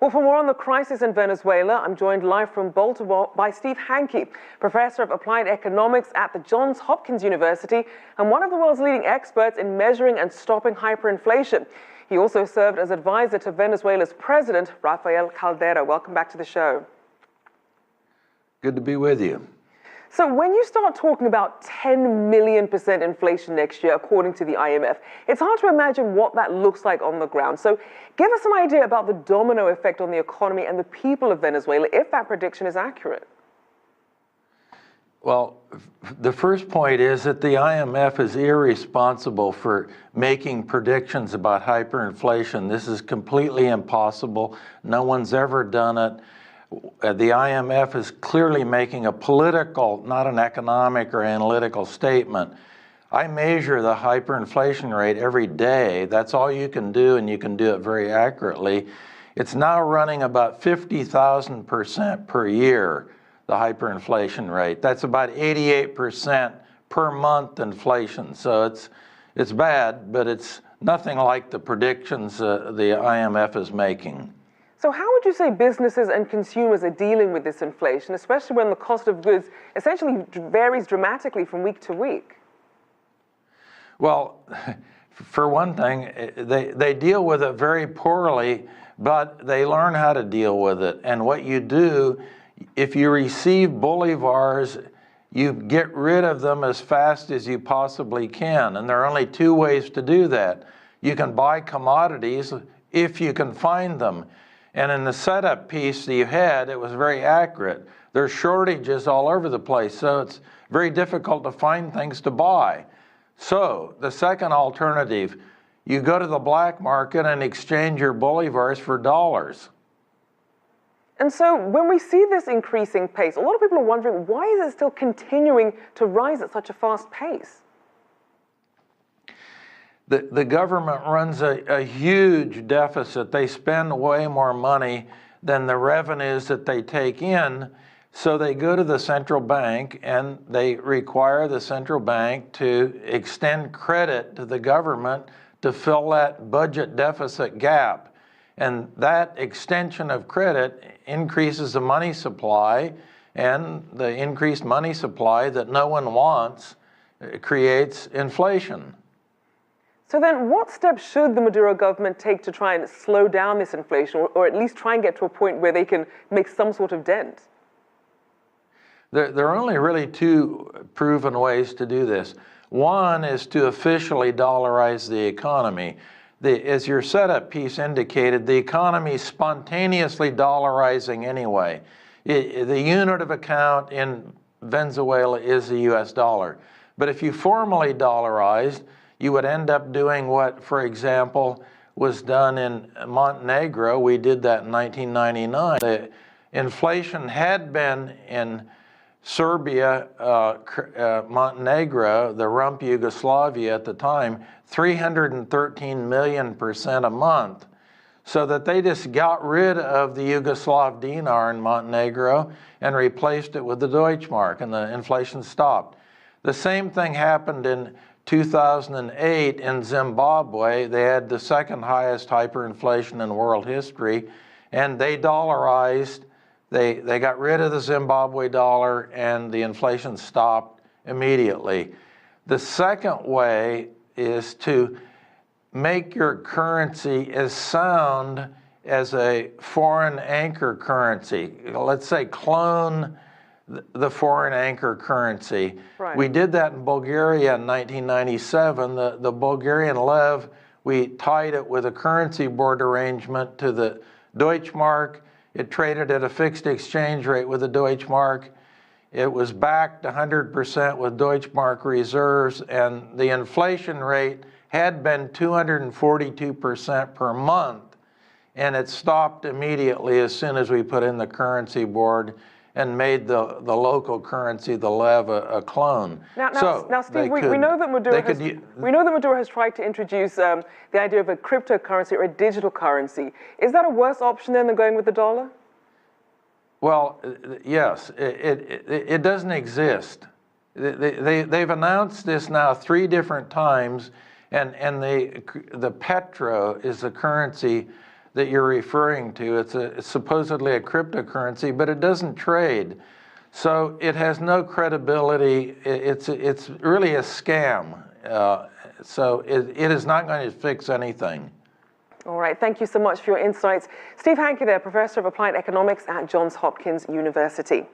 Well, for more on the crisis in Venezuela, I'm joined live from Baltimore by Steve Hanke, professor of applied economics at the Johns Hopkins University and one of the world's leading experts in measuring and stopping hyperinflation. He also served as advisor to Venezuela's president, Rafael Caldera. Welcome back to the show. Good to be with you. So when you start talking about 10 million% inflation next year, according to the IMF, it's hard to imagine what that looks like on the ground. So give us an idea about the domino effect on the economy and the people of Venezuela, if that prediction is accurate. Well, the first point is that the IMF is irresponsible for making predictions about hyperinflation. This is completely impossible. No one's ever done it. The IMF is clearly making a political, not an economic or analytical statement. I measure the hyperinflation rate every day. That's all you can do, and you can do it very accurately. It's now running about 50,000% per year, the hyperinflation rate. That's about 88% per month inflation. So it's bad, but it's nothing like the predictions the IMF is making. So how would you say businesses and consumers are dealing with this inflation, especially when the cost of goods essentially varies dramatically from week to week? Well, for one thing, they deal with it very poorly, but they learn how to deal with it. And what you do, if you receive bolivars, you get rid of them as fast as you possibly can. And there are only two ways to do that. You can buy commodities if you can find them. And in the setup piece that you had, it was very accurate. There's shortages all over the place, so it's very difficult to find things to buy. So the second alternative, you go to the black market and exchange your bolivars for dollars. And so when we see this increasing pace, a lot of people are wondering, why is it still continuing to rise at such a fast pace? The government runs a huge deficit. They spend way more money than the revenues that they take in. So they go to the central bank and they require the central bank to extend credit to the government to fill that budget deficit gap. And that extension of credit increases the money supply, and the increased money supply that no one wants creates inflation. So then what steps should the Maduro government take to try and slow down this inflation, or at least try and get to a point where they can make some sort of dent? There are only really two proven ways to do this. One is to officially dollarize the economy. As your setup piece indicated, the economy is spontaneously dollarizing anyway. The unit of account in Venezuela is the US dollar. But if you formally dollarized, you would end up doing what, for example, was done in Montenegro. We did that in 1999. The inflation had been in Serbia, Montenegro, the rump Yugoslavia at the time, 313% a month. So that they just got rid of the Yugoslav dinar in Montenegro and replaced it with the Deutschmark, and the inflation stopped. The same thing happened in 2008 in Zimbabwe. They had the second highest hyperinflation in world history, and they dollarized. They got rid of the Zimbabwe dollar, and the inflation stopped immediately. The second way is to make your currency as sound as a foreign anchor currency. Let's say clone the foreign anchor currency. Right. We did that in Bulgaria in 1997. The Bulgarian lev, we tied it with a currency board arrangement to the Deutschmark. It traded at a fixed exchange rate with the Deutschmark. It was backed 100% with Deutschmark reserves, and the inflation rate had been 242% per month, and it stopped immediately as soon as we put in the currency board and made the local currency, the lev, a clone. Now Steve, we know that Maduro has tried to introduce the idea of a cryptocurrency or a digital currency. Is that a worse option than going with the dollar? Well, yes, it doesn't exist. They've announced this now 3 different times, and the petro is the currency that you're referring to. It's supposedly a cryptocurrency, but it doesn't trade. So it has no credibility. It's really a scam. So it is not going to fix anything. All right, thank you so much for your insights. Steve Hanke there, Professor of Applied Economics at Johns Hopkins University.